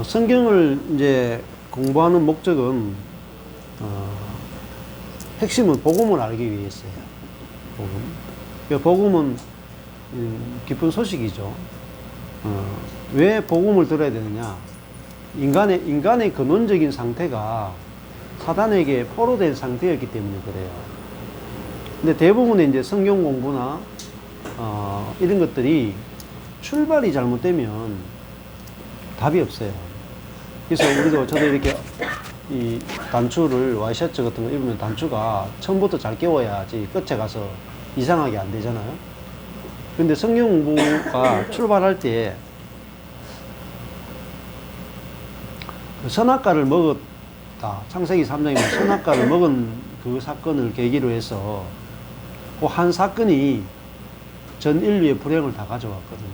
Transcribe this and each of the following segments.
성경을 이제 공부하는 목적은, 핵심은 복음을 알기 위해서예요. 복음. 그러니까 복음은 기쁜 소식이죠. 왜 복음을 들어야 되느냐? 인간의 근원적인 상태가 사단에게 포로된 상태였기 때문에 그래요. 근데 대부분의 이제 성경 공부나, 이런 것들이 출발이 잘못되면 답이 없어요. 그래서 저도 이렇게 이 단추를, 와이셔츠 같은 거 입으면 단추가 처음부터 잘 끼워야지 끝에 가서 이상하게 안 되잖아요. 근데 성경 공부가 출발할 때 선악과를 먹었다. 창세기 3장에 선악과를 먹은 그 사건을 계기로 해서 그 한 사건이 전 인류의 불행을 다 가져왔거든요.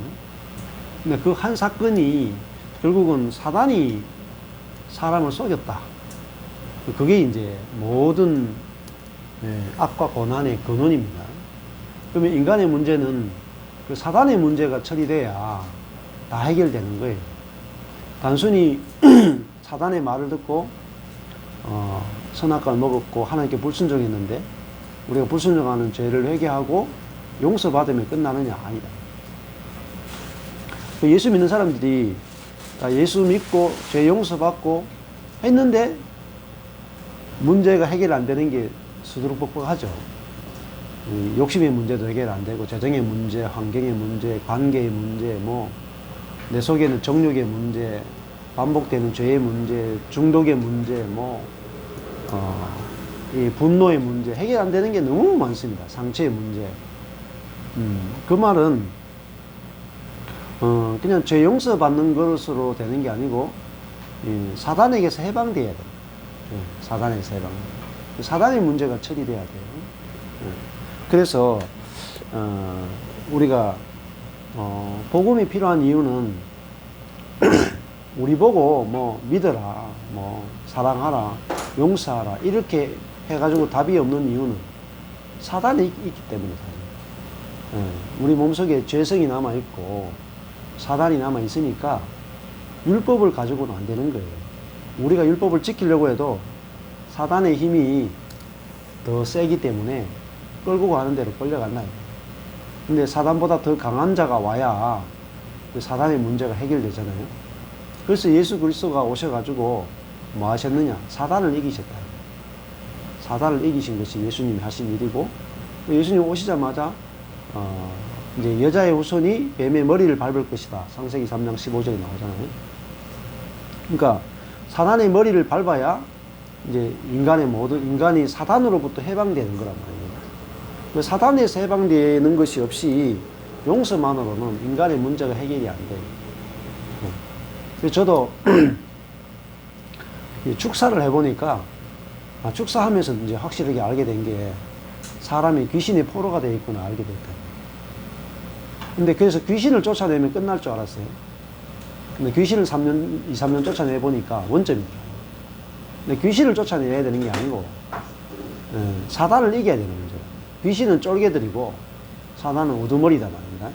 근데 그 한 사건이 결국은 사단이 사람을 속였다. 그게 이제 모든 악과 고난의 근원입니다. 그러면 인간의 문제는 그 사단의 문제가 처리돼야 다 해결되는 거예요. 단순히 사단의 말을 듣고 선악과를 먹었고 하나님께 불순종했는데 우리가 불순종하는 죄를 회개하고 용서받으면 끝나느냐? 아니다. 예수 믿는 사람들이 다 예수 믿고 죄 용서받고 했는데 문제가 해결 안 되는 게 수두룩뻑뻑하죠. 욕심의 문제도 해결 안 되고, 재정의 문제, 환경의 문제, 관계의 문제, 내 속에는 정욕의 문제, 반복되는 죄의 문제, 중독의 문제, 이 분노의 문제, 해결 안 되는 게 너무 많습니다. 상처의 문제. 그 말은, 그냥 죄 용서받는 것으로 되는 게 아니고, 사단에게서 해방돼야 돼요. 사단에서 해방. 사단의 문제가 처리돼야 돼요. 그래서, 우리가, 복음이 필요한 이유는, 우리 보고, 믿어라, 사랑하라, 용서하라, 이렇게 해가지고 답이 없는 이유는 사단이 있기 때문에, 사실. 우리 몸속에 죄성이 남아있고, 사단이 남아있으니까, 율법을 가지고는 안 되는 거예요. 우리가 율법을 지키려고 해도, 사단의 힘이 더 세기 때문에, 끌고 가는 대로 끌려간다. 근데 사단보다 더 강한 자가 와야 그 사단의 문제가 해결되잖아요. 그래서 예수 그리스도가 오셔가지고 뭐 하셨느냐? 사단을 이기셨다. 사단을 이기신 것이 예수님이 하신 일이고, 예수님 오시자마자 이제 여자의 후손이 뱀의 머리를 밟을 것이다. 창세기 3장 15절에 나오잖아요. 그러니까 사단의 머리를 밟아야 이제 인간이 사단으로부터 해방되는 거란 말이에요. 사단에서 해방되는 것이 없이 용서만으로는 인간의 문제가 해결이 안 돼요. 저도 축사를 해보니까, 축사하면서 이제 확실하게 알게 된 게, 사람이 귀신의 포로가 되어 있구나 알게 됐다. 근데 그래서 귀신을 쫓아내면 끝날 줄 알았어요. 근데 귀신을 2, 3년 쫓아내보니까 원점이더라고요. 근데 귀신을 쫓아내야 되는 게 아니고, 사단을 이겨야 되는 거죠. 귀신은 쫄개들이고 사단은 우두머리다 말입니다.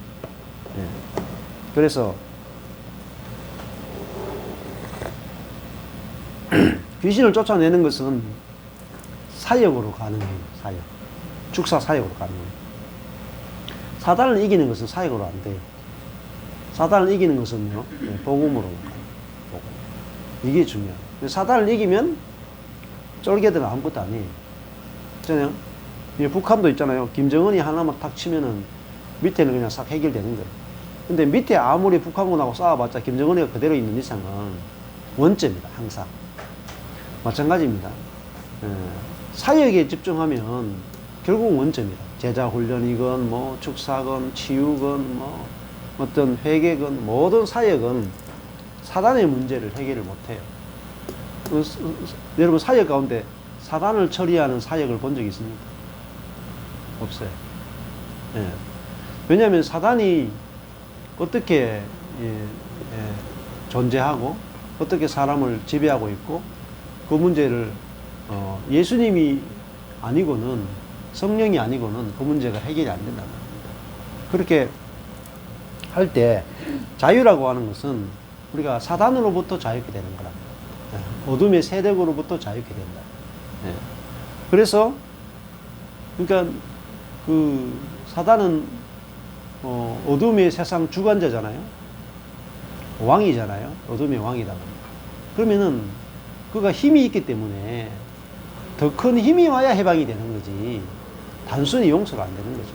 그래서 귀신을 쫓아내는 것은 사역으로 가능해요. 사역. 축사 사역으로 가능해요. 사단을 이기는 것은 사역으로 안 돼요. 사단을 이기는 것은요, 복음으로 가요. 복음. 이게 중요해요. 사단을 이기면 쫄개들은 아무것도 아니에요. 있잖아요. 북한도 있잖아요. 김정은이 하나만 탁 치면은 밑에는 그냥 싹 해결되는 거예요. 근데 밑에 아무리 북한군하고 싸워봤자 김정은이가 그대로 있는 이상은 원점이다, 항상. 마찬가지입니다. 사역에 집중하면 결국 원점이다. 제자 훈련이건, 축사건, 치유건, 어떤 회개건, 모든 사역은 사단의 문제를 해결을 못해요. 여러분, 사역 가운데 사단을 처리하는 사역을 본 적이 있습니까? 없어요. 왜냐하면 사단이 어떻게 존재하고 어떻게 사람을 지배하고 있고 그 문제를 예수님이 아니고는 성령이 아니고는 그 문제가 해결이 안 된다는 겁니다. 그렇게 할 때 자유라고 하는 것은 우리가 사단으로부터 자유케 되는 거라. 예. 어둠의 세력으로부터 자유케 된다. 예. 그래서 그러니까 그 사단은 어둠의 세상 주관자잖아요. 왕이잖아요. 어둠의 왕이다. 그러면은 그가 힘이 있기 때문에 더 큰 힘이 와야 해방이 되는 거지. 단순히 용서가 안 되는 거죠.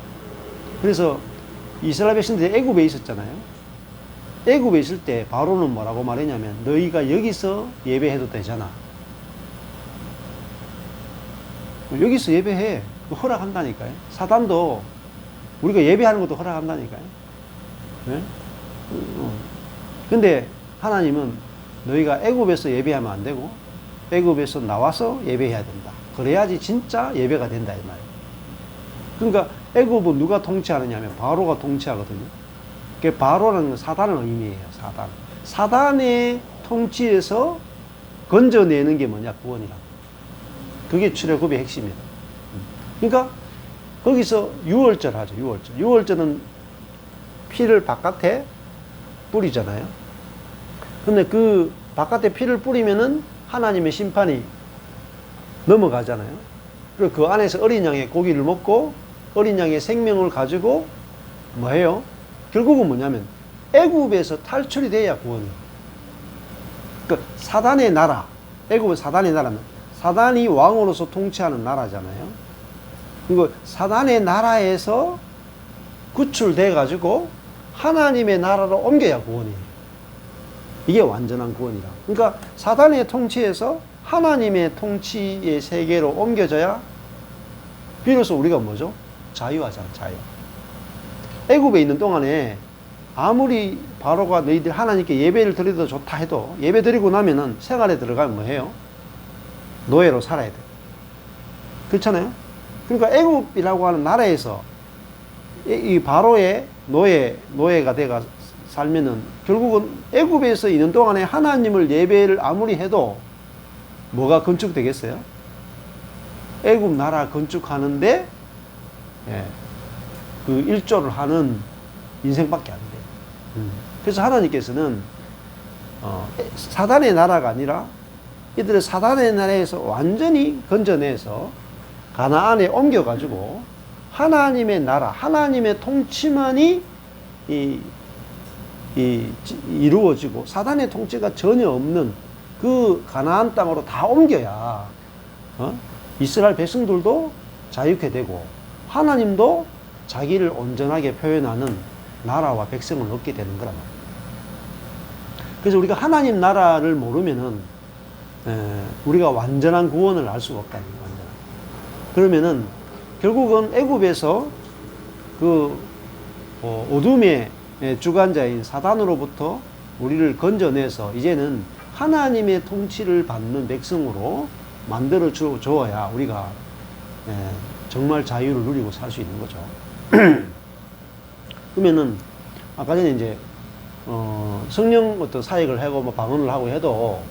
그래서 이스라엘 백성들이 애굽에 있었잖아요. 애굽에 있을 때 바로는 뭐라고 말했냐면 너희가 여기서 예배해도 되잖아. 여기서 예배해. 허락한다니까요. 사단도 우리가 예배하는 것도 허락한다니까요. 네? 근데 하나님은 너희가 애굽에서 예배하면 안 되고 애굽에서 나와서 예배해야 된다. 그래야지 진짜 예배가 된다 이 말이에요. 그러니까 애굽은 누가 통치하느냐 하면 바로가 통치하거든요. 그 바로라는 건 사단을 의미해요. 사단. 사단의 통치에서 건져내는 게 뭐냐? 구원이라. 그게 출애굽의 핵심이다. 그러니까 거기서 유월절 하죠. 유월절. 유월절은 피를 바깥에 뿌리잖아요. 근데 그 바깥에 피를 뿌리면은 하나님의 심판이 넘어가잖아요. 그리고 그 안에서 어린 양의 고기를 먹고 어린 양의 생명을 가지고 뭐해요? 결국은 뭐냐면 애굽에서 탈출이 돼야 구원이에요. 그러니까 사단의 나라, 애굽은 사단의 나라면 사단이 왕으로서 통치하는 나라잖아요. 그리고 사단의 나라에서 구출돼 가지고 하나님의 나라로 옮겨야 구원이에요. 이게 완전한 구원이라. 그러니까 사단의 통치에서 하나님의 통치의 세계로 옮겨져야 비로소 우리가 뭐죠? 자유하잖아, 자유. 애굽에 있는 동안에 아무리 바로가 너희들 하나님께 예배를 드려도 좋다 해도 예배 드리고 나면은 생활에 들어가면 뭐 해요? 노예로 살아야 돼. 그렇잖아요? 그러니까 애굽이라고 하는 나라에서 이 바로의 노예가 돼가 살면은 결국은 애굽에서 있는 동안에 하나님을 예배를 아무리 해도 뭐가 건축되겠어요? 애굽 나라 건축하는데 그 일조를 하는 인생밖에 안 돼요. 그래서 하나님께서는 사단의 나라가 아니라 이들을 사단의 나라에서 완전히 건져내서 가나안에 옮겨가지고 하나님의 나라, 하나님의 통치만이 이루어지고 사단의 통치가 전혀 없는 그 가나안 땅으로 다 옮겨야 이스라엘 백성들도 자유케 되고 하나님도 자기를 온전하게 표현하는 나라와 백성을 얻게 되는 거란 말이에요. 그래서 우리가 하나님 나라를 모르면은 우리가 완전한 구원을 알 수가 없다는 거예요. 완전한. 그러면은 결국은 애굽에서 그 어둠의 주관자인 사단으로부터 우리를 건져내서 이제는 하나님의 통치를 받는 백성으로 만들어 주어야 우리가 정말 자유를 누리고 살 수 있는 거죠. 그러면은 아까 전에 이제 성령 어떤 사역을 하고 뭐 방언을 하고 해도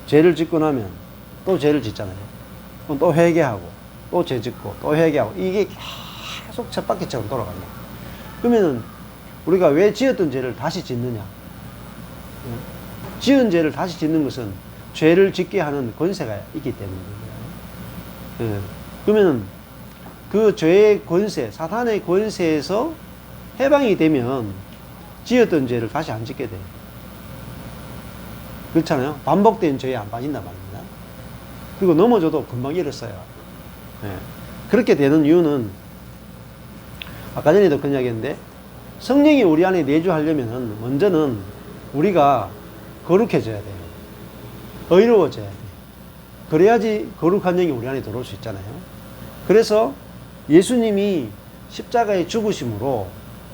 죄를 짓고 나면 또 죄를 짓잖아요. 그럼 또 회개하고 또 죄 짓고 또 회개하고 이게 계속 쳇바퀴처럼 돌아갑니다. 그러면은 우리가 왜 지었던 죄를 다시 짓느냐? 지은 죄를 다시 짓는 것은 죄를 짓게 하는 권세가 있기 때문입니다. 그러면은 그 죄의 권세, 사탄의 권세에서 해방이 되면 지었던 죄를 다시 안 짓게 돼요. 그렇잖아요. 반복된 죄에 안 빠진단 말입니다. 그리고 넘어져도 금방 일어서요. 그렇게 되는 이유는 아까 전에도 그런 이야기 했는데 성령이 우리 안에 내주하려면 먼저는 우리가 거룩해져야 돼요. 의로워져야 돼요. 그래야지 거룩한 영이 우리 안에 들어올 수 있잖아요. 그래서 예수님이 십자가의 죽으심으로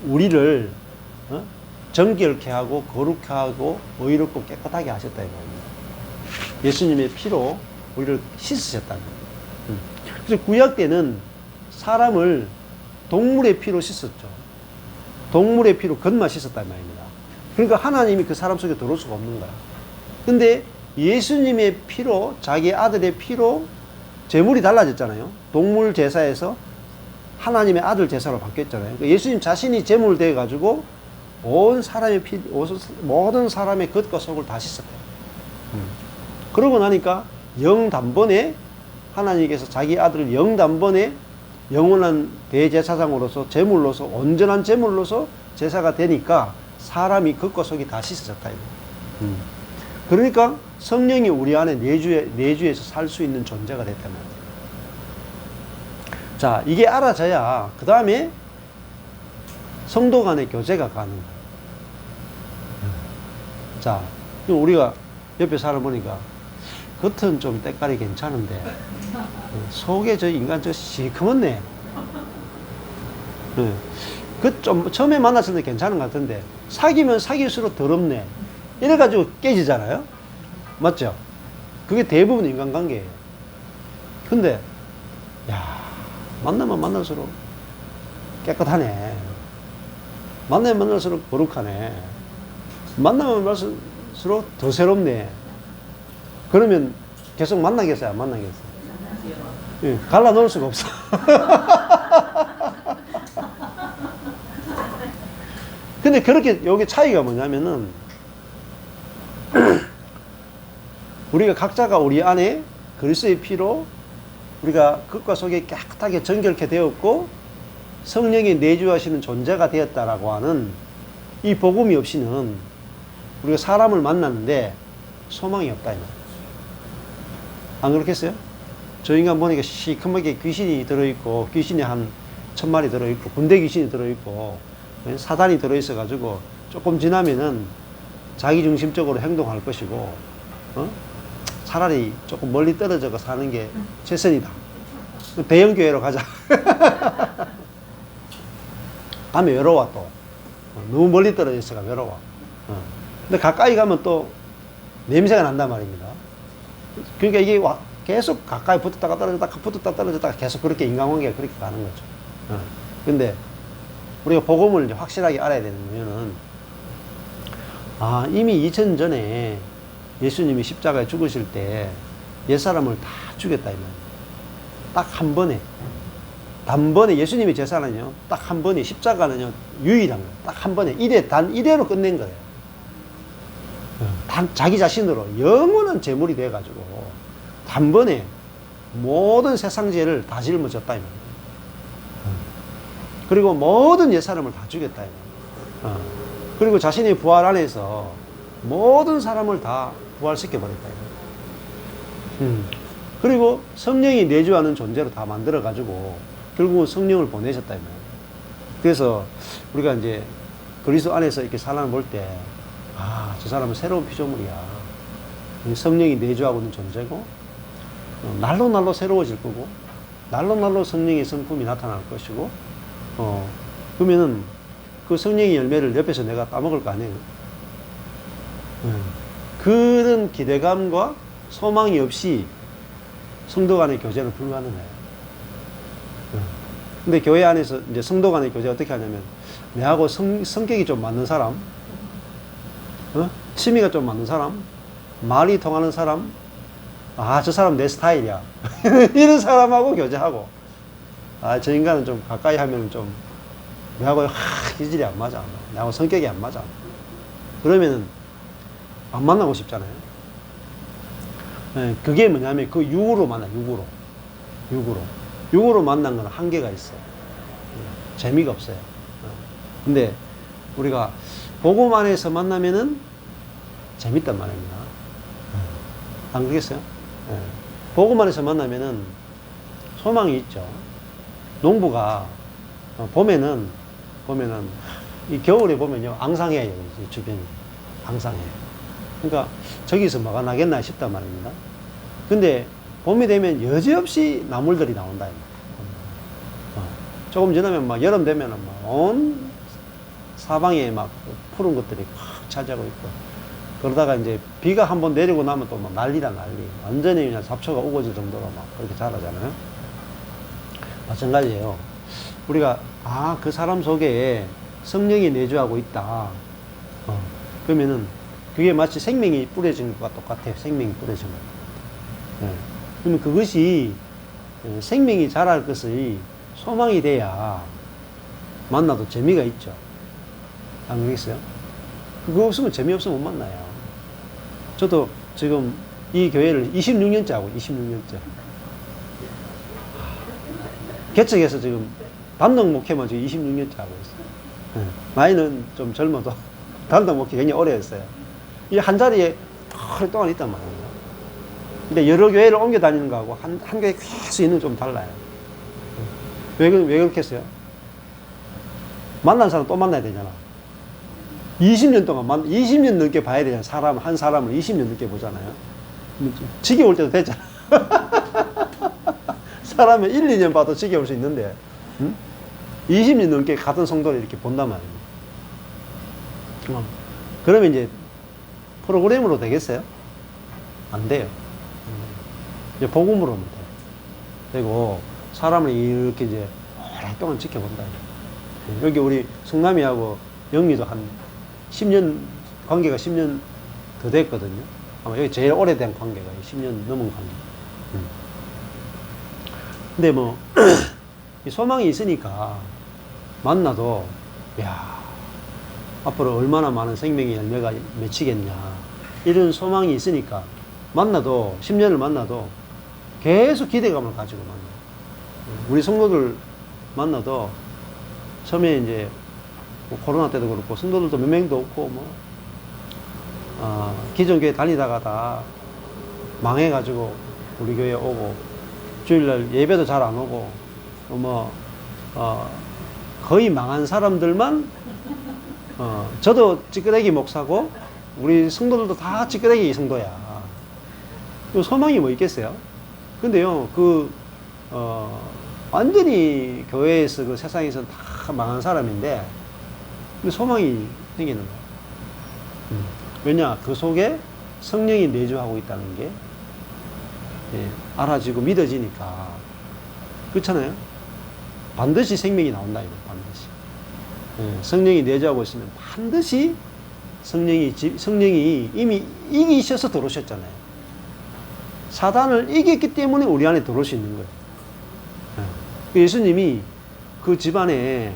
우리를 정결케 하고 거룩하고 의롭고 깨끗하게 하셨다 이겁니다. 예수님의 피로 우리를 씻으셨다는 거예요. 그래서 구약 때는 사람을 동물의 피로 씻었죠. 동물의 피로 건마 씻었단 말입니다. 그러니까 하나님이 그 사람 속에 들어올 수가 없는 거야. 근데 예수님의 피로, 자기 아들의 피로 제물이 달라졌잖아요. 동물 제사에서 하나님의 아들 제사로 바뀌었잖아요. 그러니까 예수님 자신이 제물 돼가지고 모든 사람의 겉과 속을 다 씻었대요. 그러고 나니까 영단번에 하나님께서 자기 아들을 영단번에 영원한 대제사장으로서 제물로서 온전한 제물로서 제사가 되니까 사람이 겉과 속이 다 씻어졌다. 그러니까 성령이 우리 안에 내주에서 살 수 있는 존재가 됐단 말이에요. 자, 이게 알아져야 그 다음에 성도 간의 교제가 가능해요. 자, 우리가 옆에 사람 보니까 겉은 좀 때깔이 괜찮은데 속에 저 인간 저 시커멓네. 그 좀 처음에 만났을 때 괜찮은 것 같은데 사귀면 사귈수록 더럽네. 이래가지고 깨지잖아요. 맞죠? 그게 대부분 인간관계예요. 근데 야, 만나면 만날수록 깨끗하네. 만나면 만날수록 거룩하네. 만나면 만날수록 더 새롭네. 그러면 계속 만나겠어요? 안 만나겠어요? 예, 갈라놓을 수가 없어. 근데 그렇게 여기 차이가 뭐냐면은 우리가 각자가 우리 안에 그리스도의 피로 우리가 겉과 속에 깨끗하게 정결케 되었고 성령이 내주하시는 존재가 되었다라고 하는 이 복음이 없이는 우리가 사람을 만났는데 소망이 없다 이 말이에요. 안 그렇겠어요? 저 인간 보니까 시커멓게 귀신이 들어있고 귀신이 한 1000마리 들어있고 군대 귀신이 들어있고 사단이 들어있어가지고 조금 지나면은 자기중심적으로 행동할 것이고 차라리 조금 멀리 떨어져 사는 게 최선이다. 대형교회로 가자. 가면 외로워 또. 너무 멀리 떨어져 있어가 외로워. 근데 가까이 가면 또 냄새가 난단 말입니다. 그러니까 이게 계속 가까이 붙었다가 떨어졌다가 붙었다가 떨어졌다가 계속 그렇게 인간관계가 그렇게 가는 거죠. 근데 우리가 복음을 이제 확실하게 알아야 되는 이유는 이미 2000년 전에 예수님이 십자가에 죽으실 때 옛사람을 다 죽였다 이 말이에요. 딱 한 번에 단번에 예수님의 제사는요 딱 한 번에 십자가는요 유일한 거예요. 딱 한 번에 단 이대로 끝낸 거예요. 자기 자신으로 영원한 제물이 돼가지고 단번에 모든 세상 죄를 다 짊어졌다 이 말이에요. 그리고 모든 옛사람을 다 죽였다 이 말이에요. 그리고 자신의 부활 안에서 모든 사람을 다 부활시켜 버렸다 이 말이에요. 그리고 성령이 내주하는 존재로 다 만들어 가지고 결국은 성령을 보내셨다 이 말이에요. 그래서 우리가 이제 그리스도 안에서 이렇게 사람을 볼 때 저 사람은 새로운 피조물이야. 성령이 내주하고 있는 존재고 날로 날로 새로워질 거고 날로 날로 성령의 성품이 나타날 것이고 그러면은 그 성령의 열매를 옆에서 내가 따먹을 거 아니에요. 그런 기대감과 소망이 없이 성도 간의 교제는 불가능해요. 근데 교회 안에서 이제 성도 간의 교제 어떻게 하냐면 내하고 성격이 좀 맞는 사람, 취미가 좀 맞는 사람, 말이 통하는 사람, 저 사람 내 스타일이야. 이런 사람하고 교제하고, 저 인간은 좀 가까이 하면 좀, 내하고 기질이 안 맞아. 내하고 성격이 안 맞아. 그러면은, 안 만나고 싶잖아요. 그게 뭐냐면, 그 육으로 만나, 육으로. 육으로 만난 건 한계가 있어요. 재미가 없어요. 근데, 우리가, 복음 안에서 만나면은, 재밌단 말입니다. 안 그러겠어요? 복음 안에서 만나면은 소망이 있죠. 농부가 봄에는 이 겨울에 보면요 앙상해요. 주변이 앙상해요. 그러니까 저기서 뭐가 나겠나 싶단 말입니다. 근데 봄이 되면 여지없이 나물들이 나온다. 조금 지나면 막 여름 되면은 막 온 사방에 막 푸른 것들이 확 차지하고 있고. 그러다가 이제 비가 한번 내리고 나면 또 막 난리. 완전히 그냥 잡초가 우거질 정도로 막 그렇게 자라잖아요. 마찬가지예요. 우리가, 그 사람 속에 성령이 내주하고 있다. 그러면은 그게 마치 생명이 뿌려진 것과 똑같아요. 생명이 뿌려진 것. 그러면 그것이 생명이 자랄 것의 소망이 돼야 만나도 재미가 있죠. 안 그러겠어요? 그거 없으면 재미없으면 못 만나요. 저도 지금 이 교회를 26년째 하고 26년째. 개척해서 지금 단독 목회만 지금 26년째 하고 있어요. 나이는 좀 젊어도 단독 목회 굉장히 오래 했어요. 이 한 자리에 오랫동안 있단 말이에요. 근데 여러 교회를 옮겨 다니는 거하고 한 교회에 계속 있는 건 좀 달라요. 왜 그렇게 했어요? 만난 사람 또 만나야 되잖아. 20년 동안, 20년 넘게 봐야 되잖아. 한 사람을 20년 넘게 보잖아요. 지겨울 때도 됐잖아. 사람을 1, 2년 봐도 지겨울 수 있는데, 20년 넘게 같은 성도를 이렇게 본단 말이에요. 그러면 이제 프로그램으로 되겠어요? 안 돼요. 이제 복음으로는 돼요. 되고, 사람을 이렇게 이제 오랫동안 지켜본다. 여기 우리 성남이하고 영미도 한 10년, 관계가 10년 더 됐거든요. 아마 여기 제일 오래된 관계가 10년 넘은 관계. 근데 뭐, 소망이 있으니까 만나도, 야, 앞으로 얼마나 많은 생명의 열매가 맺히겠냐. 이런 소망이 있으니까 만나도, 10년을 만나도 계속 기대감을 가지고 만나요. 우리 성도들 만나도 처음에 이제 뭐 코로나 때도 그렇고 성도들도 몇 명도 없고 기존 교회 다니다가 다 망해가지고 우리 교회 오고 주일날 예배도 잘 안 오고 거의 망한 사람들만 저도 찌끄레기 목사고 우리 성도들도 다 찌끄레기 성도야. 소망이 뭐 있겠어요? 근데요 완전히 교회에서 그 세상에서 다 망한 사람인데 근데 소망이 생기는 거예요. 왜냐? 그 속에 성령이 내주하고 있다는 게 알아지고 믿어지니까 그렇잖아요. 반드시 생명이 나온다 이거 반드시. 성령이 내주하고 있으면 반드시 성령이 이미 이기셔서 들어오셨잖아요. 사단을 이겼기 때문에 우리 안에 들어올 수 있는 거예요. 예수님이 그 집안에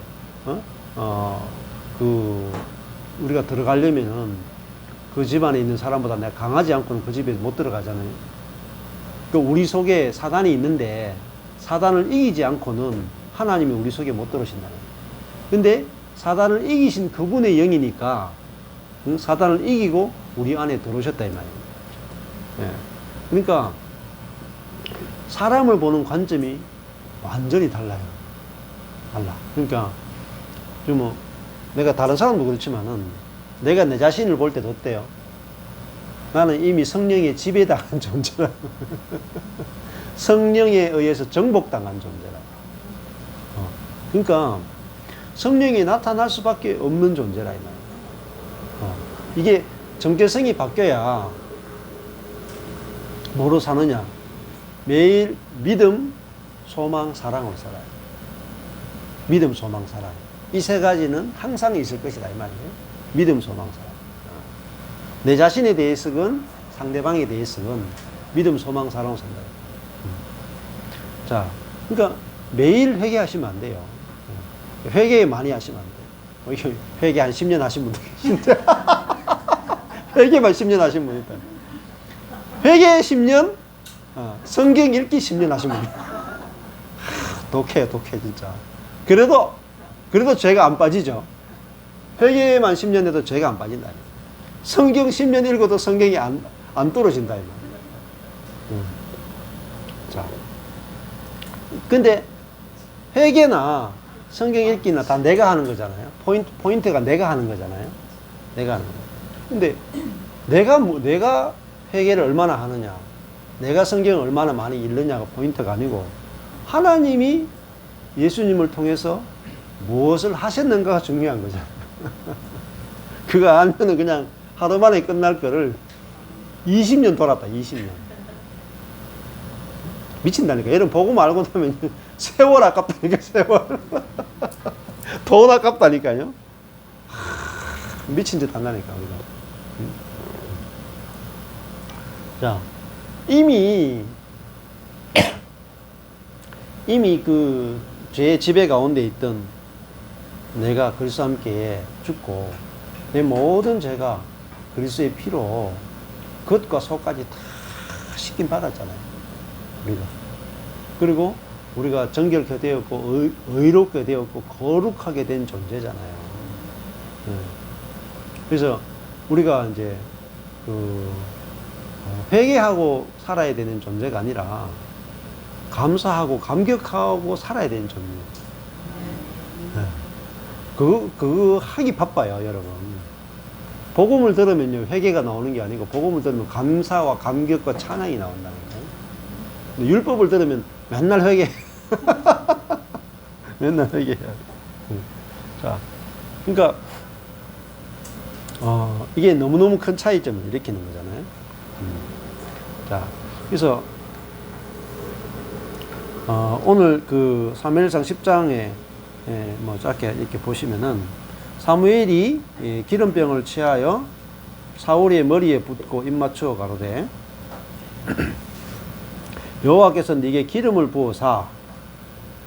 우리가 들어가려면은 그 집안에 있는 사람보다 내가 강하지 않고는 그 집에 못 들어가잖아요. 그 우리 속에 사단이 있는데 사단을 이기지 않고는 하나님이 우리 속에 못 들어오신다는 거예요. 근데 사단을 이기신 그분의 영이니까 사단을 이기고 우리 안에 들어오셨다 이 말이에요. 그러니까 사람을 보는 관점이 완전히 달라요. 달라. 그러니까 좀 내가 다른 사람도 그렇지만은 내가 내 자신을 볼 때도 어때요? 나는 이미 성령의 지배당한 존재라. 성령에 의해서 정복당한 존재라. 그러니까 성령이 나타날 수밖에 없는 존재라 이 말이에요. 이게 정체성이 바뀌어야 뭐로 사느냐? 매일 믿음, 소망, 사랑으로 살아요. 믿음, 소망, 사랑. 이 세 가지는 항상 있을 것이다 이 말이에요. 믿음, 소망, 사랑. 내 자신에 대해서건 상대방에 대해서건 믿음, 소망, 사랑으로 산다. 자, 그러니까 매일 회개하시면 안 돼요. 회개 많이 하시면 안 돼요. 회개 한 10년 하신 분도 계신데 회개만 10년 하신 분 있다. 회개 10년, 성경 읽기 10년 하신 분. 독해 진짜. 그래도 죄가 안 빠지죠. 회개만 10년 해도 죄가 안 빠진다. 성경 10년 읽어도 성경이 안 떨어진다. 자, 근데 회개나 성경 읽기나 다 내가 하는 거잖아요. 포인트가 내가 하는 거잖아요. 내가 하는 거. 근데 내가 회개를 얼마나 하느냐, 내가 성경을 얼마나 많이 읽느냐가 포인트가 아니고 하나님이 예수님을 통해서 무엇을 하셨는가가 중요한 거잖아요. 그거 알면은 그냥 하루 만에 끝날 거를 20년 돌았다. 20년 미친다니까. 여러분 복음 알고 나면 세월 아깝다니까. 세월 돈 아깝다니까요. 미친 짓 한다니까 우리가. 자, 이미 그 죄의 지배 가운데 있던 내가 그리스도와 함께 죽고 내 모든 죄가 그리스도의 피로 겉과 속까지 다 씻김 받았잖아요. 우리가. 그리고 우리가 정결케 되었고 의롭게 되었고 거룩하게 된 존재잖아요. 그래서 우리가 이제 회개하고 살아야 되는 존재가 아니라 감사하고 감격하고 살아야 되는 존재. 그거 하기 바빠요, 여러분. 복음을 들으면요, 회개가 나오는 게 아니고, 복음을 들으면 감사와 감격과 찬양이 나온다는 거예요. 근데 율법을 들으면 맨날 회개. 맨날 회개해요. 자, 그러니까, 이게 너무너무 큰 차이점을 일으키는 거잖아요. 자, 그래서, 오늘 그 사무엘상 10장에 뭐 짧게 이렇게 보시면은 사무엘이 기름병을 취하여 사울의 머리에 붓고 입 맞추어 가로되 여호와께서 네게 기름을 부어사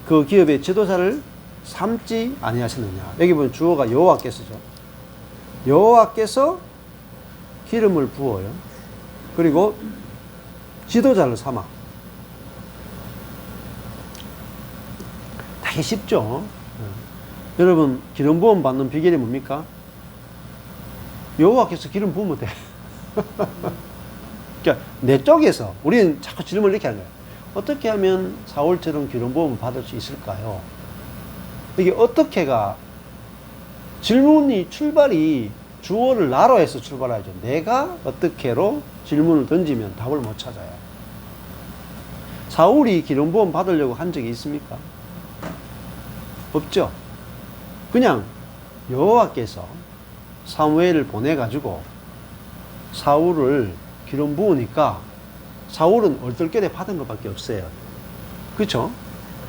그 기업의 지도자를 삼지 아니하셨느냐. 여기 보면 주어가 여호와께서죠. 여호와께서 기름을 부어요. 그리고 지도자를 삼아. 되게 쉽죠. 여러분, 기름 부음 받는 비결이 뭡니까? 여호와께서 기름 부으면 돼. 그러니까 내 쪽에서 우리는 자꾸 질문을 이렇게 하는 거예요. 어떻게 하면 사울처럼 기름 부음을 받을 수 있을까요? 이게 어떻게가 질문이 출발이 주어를 나로 해서 출발하죠. 내가 어떻게로 질문을 던지면 답을 못 찾아요. 사울이 기름 부음 받으려고 한 적이 있습니까? 없죠. 그냥 여호와께서 사무엘을 보내가지고 사울을 기름 부으니까 사울은 얼떨결에 받은 것밖에 없어요. 그렇죠?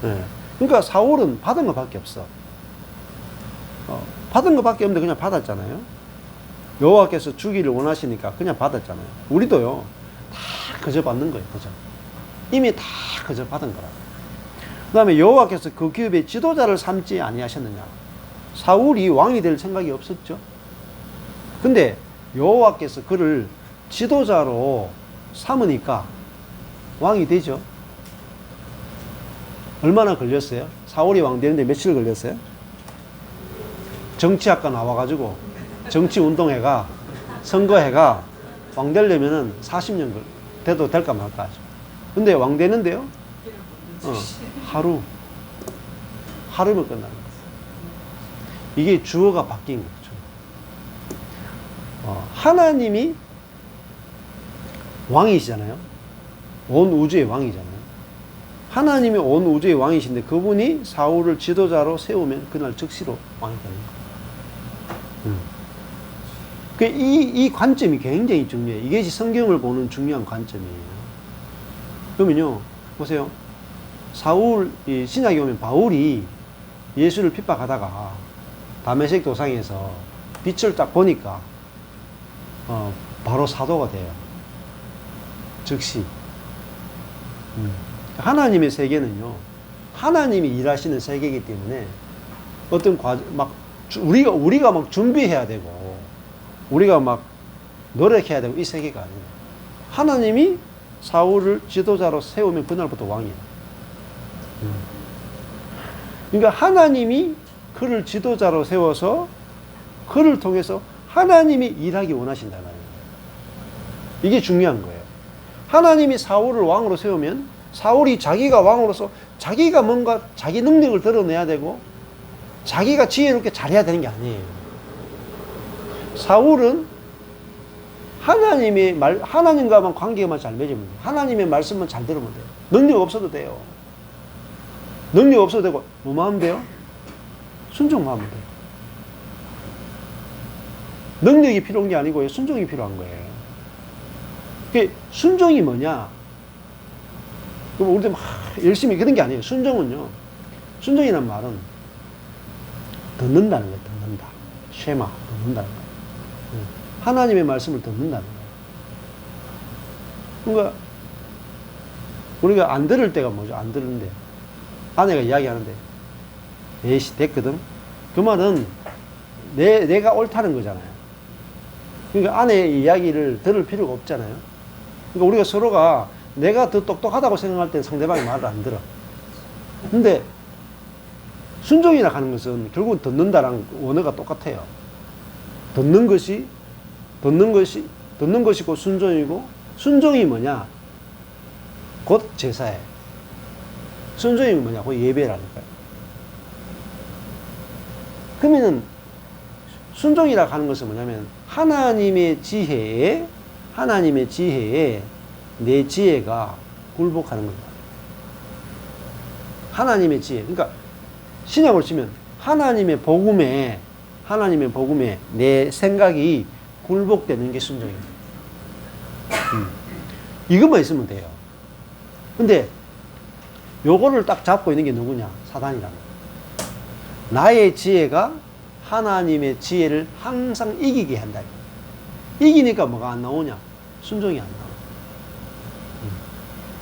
네. 그러니까 사울은 받은 것밖에 없어. 받은 것밖에 없는데 그냥 받았잖아요. 여호와께서 주기를 원하시니까 그냥 받았잖아요. 우리도요, 다 그저 받는 거예요. 그저. 이미 다 그저 받은 거라. 그 다음에 여호와께서 그 기업의 지도자를 삼지 아니하셨느냐. 사울이 왕이 될 생각이 없었죠. 근데 여호와께서 그를 지도자로 삼으니까 왕이 되죠. 얼마나 걸렸어요? 사울이 왕 되는데 며칠 걸렸어요? 정치학과 나와가지고 정치운동회가 선거회가 왕 되려면은 40년 돼도 될까 말까 하죠. 근데 왕 되는데요? 하루면 끝나는 거예요. 이게 주어가 바뀐 거죠. 하나님이 왕이시잖아요. 온 우주의 왕이잖아요. 하나님이 온 우주의 왕이신데 그분이 사울을 지도자로 세우면 그날 즉시로 왕이 되는 거예요. 이 관점이 굉장히 중요해요. 이것이 성경을 보는 중요한 관점이에요. 그러면요, 보세요. 이 신약에 오면 바울이 예수를 핍박하다가 다메섹 도상에서 빛을 딱 보니까 바로 사도가 돼요. 즉시. 하나님의 세계는요, 하나님이 일하시는 세계이기 때문에 어떤 우리가 막 준비해야 되고 우리가 막 노력해야 되고 이 세계가 아니에요. 하나님이 사울을 지도자로 세우면 그날부터 왕이에요. 그러니까 하나님이 그를 지도자로 세워서 그를 통해서 하나님이 일하기 원하신다는 거예요. 이게 중요한 거예요. 하나님이 사울을 왕으로 세우면 사울이 자기가 왕으로서 자기가 뭔가 자기 능력을 드러내야 되고 자기가 지혜롭게 잘해야 되는 게 아니에요. 사울은 하나님과만 관계만 잘 맺으면 돼요. 하나님의 말씀만 잘 들으면 돼요. 능력 없어도 돼요. 능력 없어도 되고 뭐만 하면 돼요? 순종만 하면 돼요. 능력이 필요한 게 아니고요. 순종이 필요한 거예요. 순종이 뭐냐? 그럼 우리도 막 열심히 그런 게 아니에요. 순종은요. 순종이라는 말은 듣는다는 거예요. 듣는다. 쉐마. 듣는다는 거예요. 하나님의 말씀을 듣는다는 거예요. 그러니까 우리가 안 들을 때가 뭐죠? 안 들는데 아내가 이야기하는데 에이씨 됐거든. 그 말은 내가 옳다는 거잖아요. 그러니까 아내의 이야기를 들을 필요가 없잖아요. 그러니까 우리가 서로가 내가 더 똑똑하다고 생각할 때 상대방이 말을 안 들어. 근데 순종이라 하는 것은 결국은 듣는다랑 원어가 똑같아요. 듣는 것이고 순종이고, 순종이 뭐냐? 곧 제사예요. 순종이 뭐냐? 곧 예배라니까요. 그러면은 순종이라 하는 것은 뭐냐면 하나님의 지혜에 내 지혜가 굴복하는 겁니다. 하나님의 지혜. 그러니까 신약으로 치면 하나님의 복음에 내 생각이 굴복되는 게 순종입니다. 이것만 있으면 돼요. 근데 요거를 딱 잡고 있는 게 누구냐? 사단이라는 거예요. 나의 지혜가 하나님의 지혜를 항상 이기게 한다. 이기니까 뭐가 안 나오냐? 순종이 안 나와.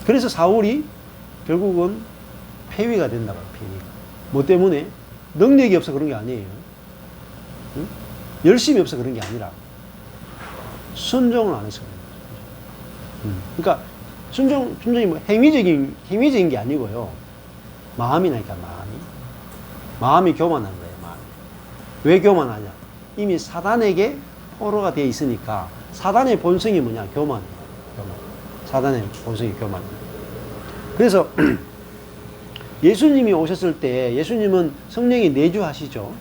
그래서 사울이 결국은 폐위가 된다고요. 폐위가. 뭐 때문에? 능력이 없어 그런 게 아니에요. 열심이 없어 그런 게 아니라 순종을 안 해서 그런 거죠. 그러니까 순종이 뭐 행위적인 게 아니고요. 마음이니까 마음이 교만한 거예요. 마음이. 왜 교만하냐? 이미 사단에게 포로가 되어 있으니까 사단의 본성이 뭐냐? 교만이에요. 교만. 사단의 본성이 교만이에요. 그래서 예수님이 오셨을 때 예수님은 성령이 내주하시죠.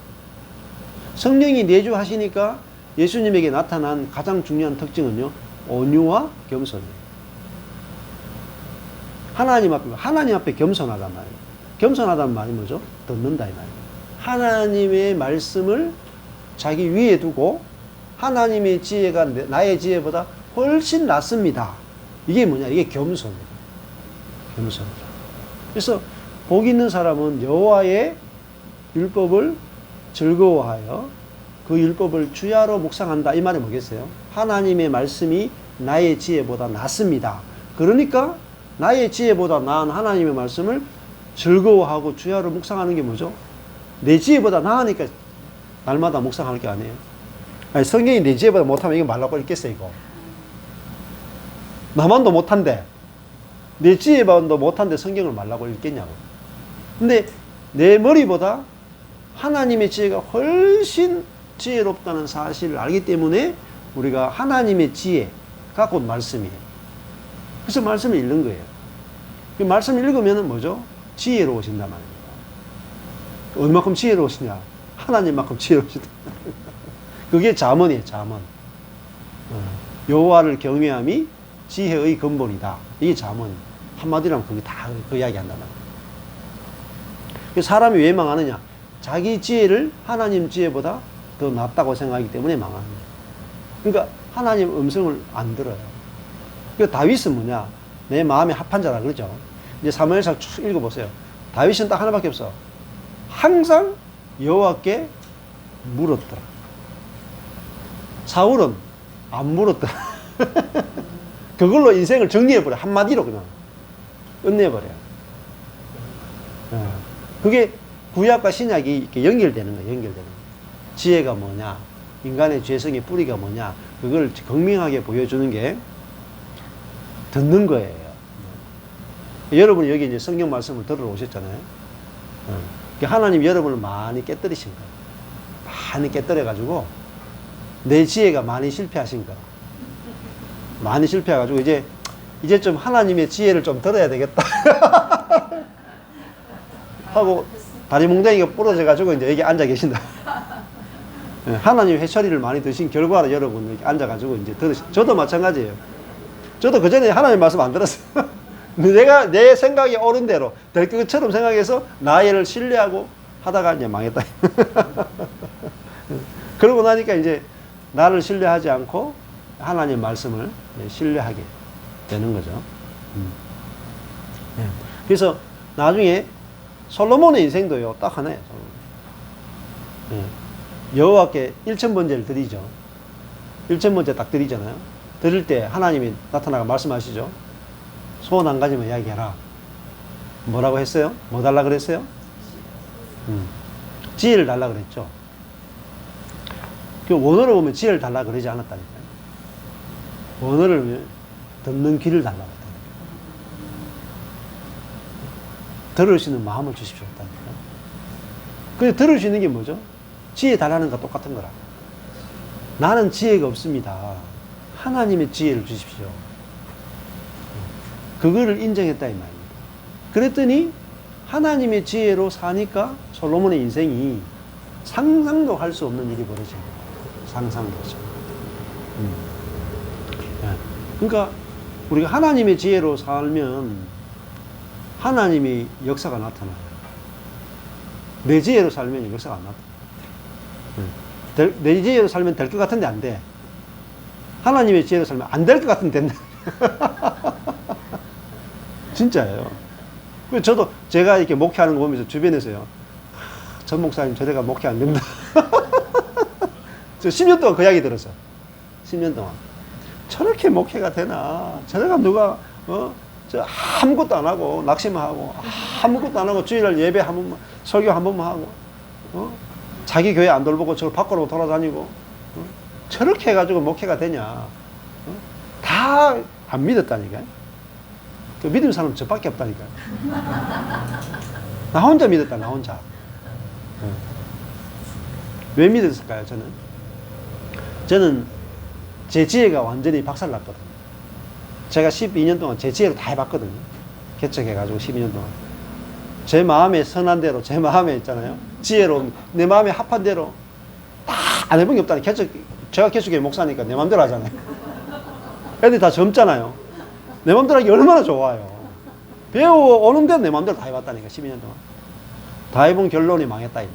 성령이 내주하시니까 예수님에게 나타난 가장 중요한 특징은요, 온유와 겸손이에요. 하나님 앞에 겸손하단 말이에요. 겸손하단 말이 뭐죠? 듣는다 이 말이에요. 하나님의 말씀을 자기 위에 두고 하나님의 지혜가 나의 지혜보다 훨씬 낫습니다. 이게 뭐냐? 이게 겸손이에요. 겸손이다. 그래서 복 있는 사람은 여호와의 율법을 즐거워하여 그 율법을 주야로 묵상한다. 이 말이 뭐겠어요? 하나님의 말씀이 나의 지혜보다 낫습니다. 그러니까 나의 지혜보다 나은 하나님의 말씀을 즐거워하고 주야로 묵상하는 게 뭐죠? 내 지혜보다 나으니까 날마다 묵상할 게 아니에요. 아니, 성경이 내 지혜보다 못하면 이거 말라고 읽겠어요, 이거. 나만도 못한데, 내 지혜보다 못한데 성경을 말라고 읽겠냐고. 근데 내 머리보다 하나님의 지혜가 훨씬 지혜롭다는 사실을 알기 때문에 우리가 하나님의 지혜가 곧 말씀이에요. 그래서 말씀을 읽는 거예요. 그 말씀을 읽으면 뭐죠? 지혜로우신단 말입니다. 얼마큼 지혜로우시냐? 하나님만큼 지혜로우시다. 그게 잠언이에요, 잠언. 여호와를 경외함이 지혜의 근본이다. 이게 잠언. 한마디로 하면 그게 다 그 이야기 한단 말이에요. 사람이 왜 망하느냐? 자기 지혜를 하나님 지혜보다 더 낫다고 생각하기 때문에 망하는 거예요. 그러니까 하나님 음성을 안 들어요. 그러니까 다윗은 뭐냐? 내 마음에 합한 자라 그러죠. 이제 사무엘상 쭉 읽어보세요. 다윗은 딱 하나밖에 없어. 항상 여호와께 물었더라. 사울은 안 물었더라. 그걸로 인생을 정리해버려. 한마디로 그냥 끝내버려요. 그게 구약과 신약이 이렇게 연결되는 거예요. 연결되는 거예요. 지혜가 뭐냐? 인간의 죄성의 뿌리가 뭐냐? 그걸 극명하게 보여주는 게 듣는 거예요. 여러분이 여기 이제 성경 말씀을 들으러 오셨잖아요. 하나님 여러분을 많이 깨뜨리신 거예요. 많이 깨뜨려가지고 내 지혜가 많이 실패하신 거예요. 많이 실패해가지고 이제 좀 하나님의 지혜를 좀 들어야 되겠다. 하고 다리 몽둥이가 부러져가지고 이제 여기 앉아 계신다. 하나님 회초리를 많이 드신 결과로 여러분 여기 앉아가지고 이제 저도 마찬가지예요. 저도 그 전에 하나님 말씀 안 들었어요. 내가 내 생각이 옳은 대로 될 것처럼 생각해서 나를 신뢰하고 하다가 이제 망했다. 그러고 나니까 이제 나를 신뢰하지 않고 하나님 말씀을 신뢰하게 되는 거죠. 그래서 나중에 솔로몬의 인생도요, 딱 하나예요. 여호와께 1000번제를 드리죠. 1000번제 딱 드리잖아요. 드릴 때 하나님이 나타나가 말씀하시죠. 소원 한 가지만 이야기해라. 뭐라고 했어요? 뭐 달라 그랬어요? 지혜를 달라 그랬죠. 그 원어로 보면 지혜를 달라 그러지 않았다니까요. 언어를 듣는 귀를 달라고 했다. 들을 수 있는 마음을 주십시오. 근데 들을 수 있는 게 뭐죠? 지혜 달라는 것과 똑같은 거라. 나는 지혜가 없습니다. 하나님의 지혜를 주십시오. 그거를 인정했다 이 말입니다. 그랬더니 하나님의 지혜로 사니까 솔로몬의 인생이 상상도 할 수 없는 일이 벌어진 거예요. 상상도죠. 그러니까 우리가 하나님의 지혜로 살면 하나님의 역사가 나타나요. 내 지혜로 살면 역사가 안 나타나요. 내 지혜로 살면 될 것 같은데 안 돼. 하나님의 지혜로 살면 안 될 것 같은데 된다. 진짜예요. 저도 제가 이렇게 목회하는 거 보면서 주변에서요. 전 목사님 저래가 목회 안 된다. 저 10년 동안 그 이야기 들었어요. 10년 동안. 저렇게 목회가 되나? 저래가 누가, 저 아무것도 안 하고, 낙심만 하고, 아무것도 안 하고, 주일날 예배 한 번만, 설교 한 번만 하고, 자기 교회 안 돌보고 저 밖으로 돌아다니고, 저렇게 해가지고 목회가 되냐? 다 안 믿었다니까요. 그 믿음 사람은 저밖에 없다니까요. 나 혼자 믿었다, 나 혼자. 왜 믿었을까요, 저는? 저는 제 지혜가 완전히 박살났거든요. 제가 12년 동안 제 지혜로 다 해봤거든요. 개척해가지고 12년 동안. 제 마음에 선한 대로, 제 마음에 있잖아요. 지혜로, 내 마음에 합한 대로 다 안 해본 게 없다니. 제가 개척교회 목사니까 내 마음대로 하잖아요. 애들이 다 젊잖아요. 내 마음대로 하기 얼마나 좋아요. 배워오는 대로 내 마음대로 다 해봤다니까, 12년 동안. 다 해본 결론이 망했다, 이거.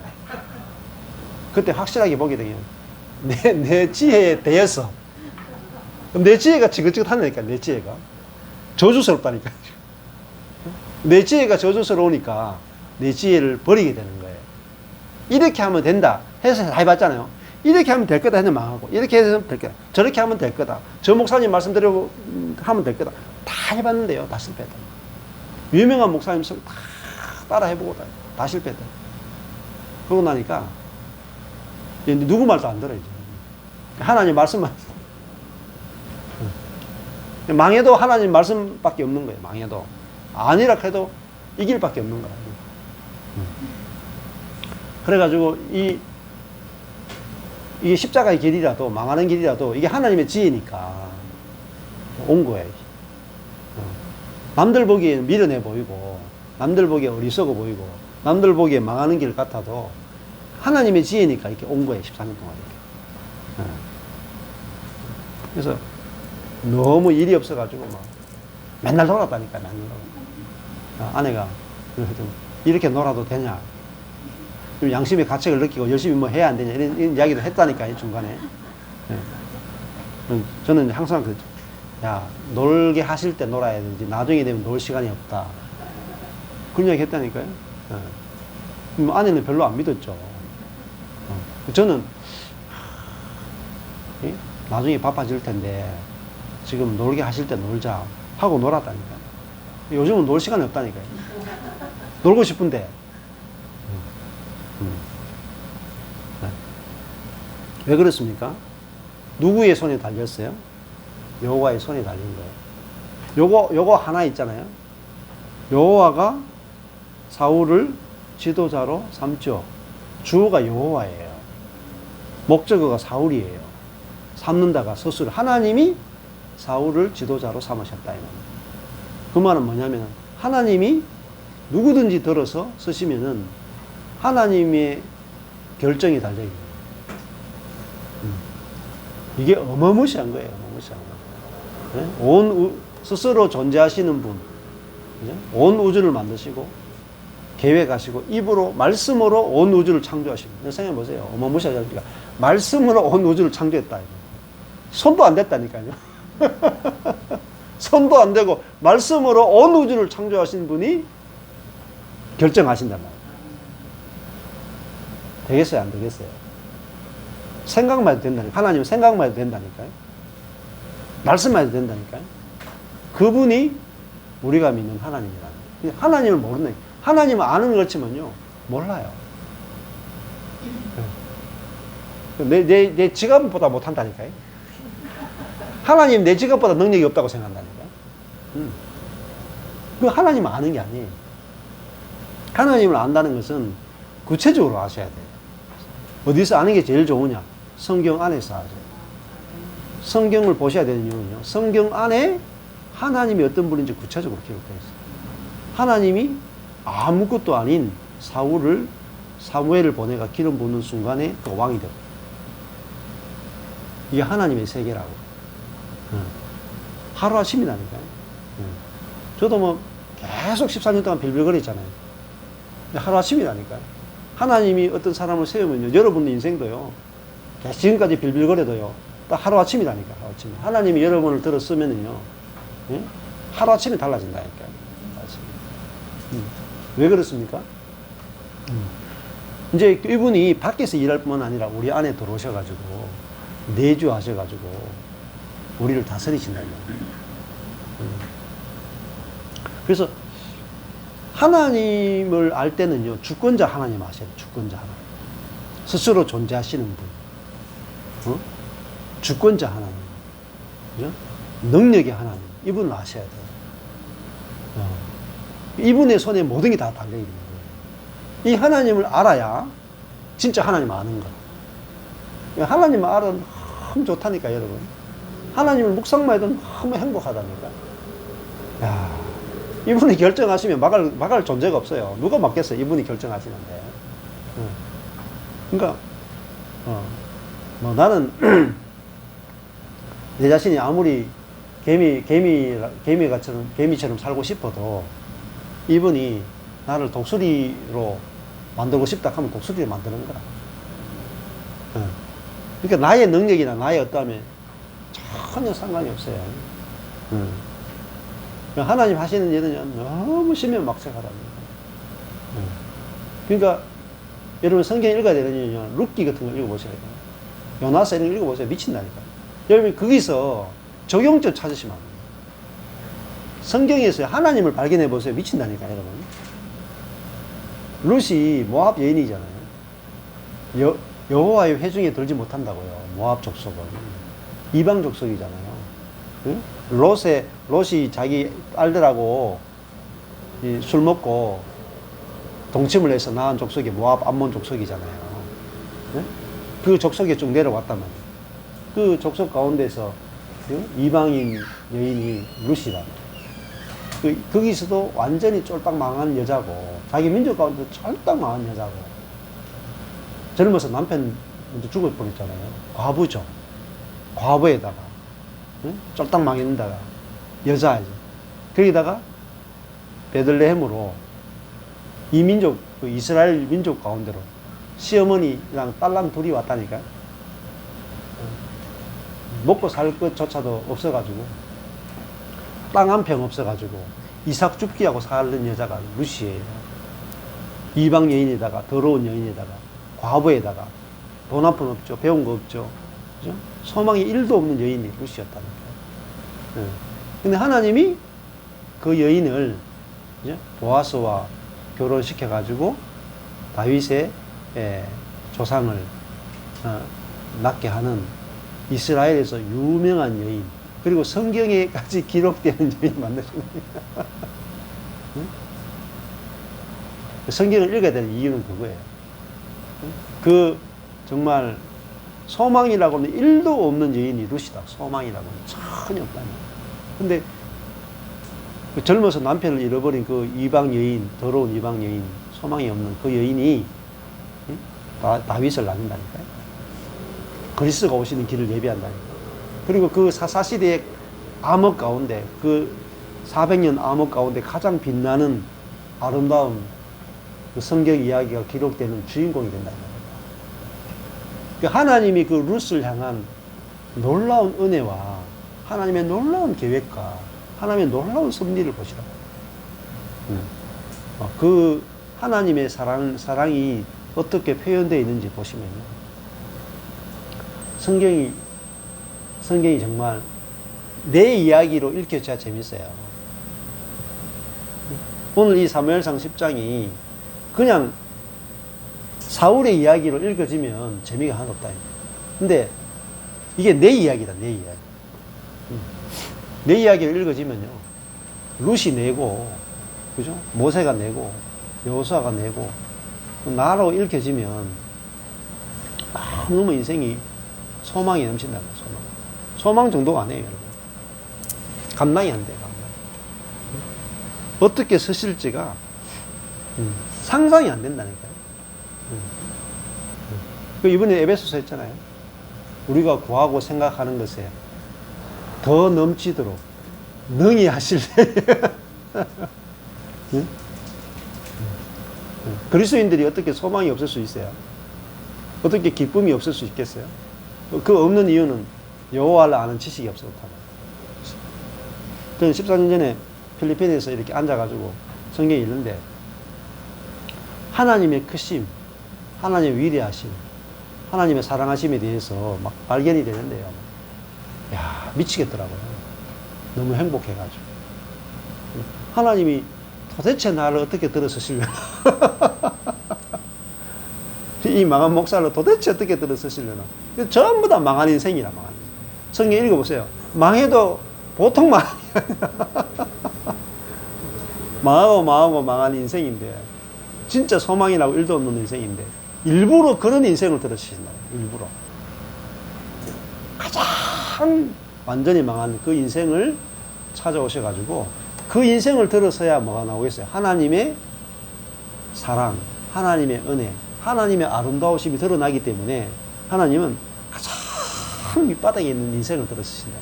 그때 확실하게 보게 되면, 내 지혜에 대해서. 그럼 내 지혜가 지긋지긋하니까, 내 지혜가. 저주스럽다니까. 내 지혜가 저주스러우니까, 내 지혜를 버리게 되는 거예요. 이렇게 하면 된다 해서 다 해봤잖아요. 이렇게 하면 될 거다 했는데 망하고, 이렇게 해서 될 거다. 저렇게 하면 될 거다. 저 목사님 말씀대로 하면 될 거다. 다 해봤는데요. 다 실패했다. 유명한 목사님 다 따라 해보고 다 실패했다. 그러고 나니까, 이제 누구 말도 안 들어요. 이제. 하나님 말씀만. 망해도 하나님 말씀밖에 없는 거예요. 망해도. 아니라 해도 이 길밖에 없는 거예요. 그래가지고 이게 십자가의 길이라도 망하는 길이라도 이게 하나님의 지혜니까 온 거예요. 남들 보기에 미련해 보이고 남들 보기에 어리석어 보이고 남들 보기에 망하는 길 같아도 하나님의 지혜니까 이렇게 온 거예요. 14년 동안 이렇게. 그래서 너무 일이 없어가지고 막 맨날 놀았다니까. 맨날 놀았다. 아내가 이렇게 놀아도 되냐, 좀 양심의 가책을 느끼고 열심히 뭐 해야 안 되냐 이런 이야기도 했다니까요, 중간에. 저는 항상 야, 놀게 하실 때 놀아야 되지 나중에 되면 놀 시간이 없다, 그런 이야기 했다니까요. 아내는 별로 안 믿었죠. 저는 나중에 바빠질 텐데 지금 놀게 하실 때 놀자 하고 놀았다니까요. 요즘은 놀 시간이 없다니까요. 놀고 싶은데. 왜 그렇습니까? 누구의 손에 달렸어요? 여호와의 손에 달린 거예요. 요거 하나 있잖아요. 여호와가 사울을 지도자로 삼죠. 주어가 여호와예요. 목적어가 사울이에요. 삼는다가 서술. 하나님이 사울을 지도자로 삼으셨다. 그 말은 뭐냐면 하나님이 누구든지 들어서 쓰시면은 하나님의 결정이 달려있는. 이게 어마무시한 거예요. 어마무시한 거. 네? 스스로 존재하시는 분, 그죠? 온 우주를 만드시고 계획하시고 입으로 말씀으로 온 우주를 창조하시고. 생각해 보세요. 어마무시하지 않습니까? 말씀으로 온 우주를 창조했다. 손도 안 됐다니까요. 손도 안 되고 말씀으로 온 우주를 창조하신 분이 결정하신단 말이에요. 되겠어요? 안 되겠어요? 생각만 해도 된다니까요. 하나님은 생각만 해도 된다니까요. 말씀만 해도 된다니까요. 그분이 우리가 믿는 하나님이라는 거예요. 하나님을 모르는, 하나님을 아는 것 같지만요, 몰라요. 내 지갑보다 못한다니까요. 하나님 내 직업보다 능력이 없다고 생각한다니까. 그 하나님 아는 게 아니에요. 하나님을 안다는 것은 구체적으로 아셔야 돼요. 어디서 아는 게 제일 좋으냐? 성경 안에서 아세요. 성경을 보셔야 되는 이유는요. 성경 안에 하나님이 어떤 분인지 구체적으로 기록되어 있어요. 하나님이 아무것도 아닌 사무엘을 보내가 기름 부는 순간에 그 왕이 되고. 이게 하나님의 세계라고. 하루아침이라니까요. 저도 뭐 계속 14년 동안 빌빌거렸잖아요. 근데 하루아침이라니까요. 하나님이 어떤 사람을 세우면요. 여러분 인생도요. 지금까지 빌빌거려도요. 딱 하루아침이라니까. 하루아침. 하나님이 여러분을 들었으면은요. 예? 하루아침에 달라진다니까요. 왜 그렇습니까? 이제 이분이 밖에서 일할 뿐만 아니라 우리 안에 들어오셔가지고 내주하셔가지고 우리를 다스리신다는 거예요. 그래서 하나님을 알 때는요, 주권자 하나님 아셔야 돼요. 주권자 하나님. 스스로 존재하시는 분. 주권자 하나님. 그죠? 능력의 하나님. 이분을 아셔야 돼요. 이분의 손에 모든 게 다 달려있는 거예요. 이 하나님을 알아야 진짜 하나님 아는 거예요. 하나님을 알아도 너무 좋다니까, 여러분. 하나님을 묵상만 해도 너무 행복하다니까. 야, 이분이 결정하시면 막을 존재가 없어요. 누가 막겠어요? 이분이 결정하시는데. 그러니까, 뭐 나는 내 자신이 아무리 개미처럼 살고 싶어도 이분이 나를 독수리로 만들고 싶다 하면 독수리를 만드는 거라. 그러니까 나의 능력이나 나의 어떠함에 전혀 상관이 없어요. 하나님 하시는 일은 너무 신명막색하답니다. 그러니까 여러분 성경 읽어야 되는 이유는 룻기 같은 걸 읽어보셔야 돼요. 요나서 이런 걸 읽어보세요. 미친다니까. 여러분 거기서 적용점 찾으시면 안 돼요. 성경에서 하나님을 발견해 보세요. 미친다니까, 여러분. 룻이 모압 여인이잖아요. 여호와의 회중에 들지 못한다고요. 모압 족속은 이방 족속이잖아요. 응? 롯이 자기 딸들하고 술 먹고 동침을 해서 낳은 족속이 모압 암몬 족속이잖아요. 응? 그 족속에 쭉 내려왔단 말이에요. 그 족속 가운데서 이방인 여인이 룻이다. 거기서도 완전히 쫄딱 망한 여자고, 자기 민족 가운데 쫄딱 망한 여자고, 젊어서 남편 먼저 죽을 뻔했잖아요. 과부죠. 과부에다가, 응? 쫄딱 망했는다가, 여자이죠. 거기다가, 베들레헴으로, 이 민족, 그 이스라엘 민족 가운데로, 시어머니랑 딸랑 둘이 왔다니까요. 먹고 살 것조차도 없어가지고, 땅 한 평 없어가지고 이삭 줍기하고 사는 여자가 룻이에요. 이방 여인에다가 더러운 여인에다가 과부에다가 돈 한 푼 없죠. 배운 거 없죠. 그죠? 소망이 1도 없는 여인이 룻이었다니까요. 근데 하나님이 그 여인을 보아스와 결혼시켜가지고 다윗의 조상을 낳게 하는 이스라엘에서 유명한 여인, 그리고 성경에까지 기록되는 여인 만나십니다. 성경을 읽어야 되는 이유는 그거예요. 그 정말 소망이라고는 1도 없는 여인이 룻이다. 소망이라고는 전혀 없다. 근데 그 젊어서 남편을 잃어버린 그 이방 여인, 더러운 이방 여인, 소망이 없는 그 여인이 다윗을 낳는다니까요. 그리스도가 오시는 길을 예비한다니까요. 그리고 그 사사시대의 암흑 가운데, 그 400년 암흑 가운데 가장 빛나는 아름다운 그 성경 이야기가 기록되는 주인공이 된다는 겁니다. 하나님이 그 룻을 향한 놀라운 은혜와 하나님의 놀라운 계획과 하나님의 놀라운 섭리를 보시라고. 그 하나님의 사랑이 어떻게 표현되어 있는지 보시면요. 성경이 정말 내 이야기로 읽혀져야 재밌어요. 오늘 이 사무엘상 10장이 그냥 사울의 이야기로 읽어지면 재미가 하나도 없다. 근데 이게 내 이야기다, 내 이야기. 내 이야기를 읽어지면요. 룻이 내고, 그죠? 모세가 내고, 여호수아가 내고, 나라고 읽혀지면, 너무 인생이 소망이 넘친다는 거예요, 소망. 소망 정도가 아니에요, 여러분. 감당이 안 돼요, 감당. 어떻게 서실지가, 상상이 안 된다니까요. 이번에 에베소서 했잖아요. 우리가 구하고 생각하는 것에 더 넘치도록 능히 하실 응? 그리스도인들이 어떻게 소망이 없을 수 있어요? 어떻게 기쁨이 없을 수 있겠어요? 그 없는 이유는 여호와를 아는 지식이 없어서 저는 14년 전에 필리핀에서 이렇게 앉아가지고 성경에 읽는데 하나님의 크심, 하나님의 위대하심, 하나님의 사랑하심에 대해서 막 발견이 되는데요. 야, 미치겠더라고요. 너무 행복해가지고. 하나님이 도대체 나를 어떻게 들어서시려나. 이 망한 목사를 도대체 어떻게 들어서시려나. 전부 다 망한 인생이라, 망한 인생. 성경 읽어보세요. 망해도 보통 망한 망하고 망한 인생인데, 진짜 소망이라고 일도 없는 인생인데, 일부러 그런 인생을 들으신다. 일부러. 가장 완전히 망한 그 인생을 찾아오셔가지고, 그 인생을 들어서야 뭐가 나오겠어요? 하나님의 사랑, 하나님의 은혜, 하나님의 아름다우심이 드러나기 때문에 하나님은 가장 밑바닥에 있는 인생을 들으신다.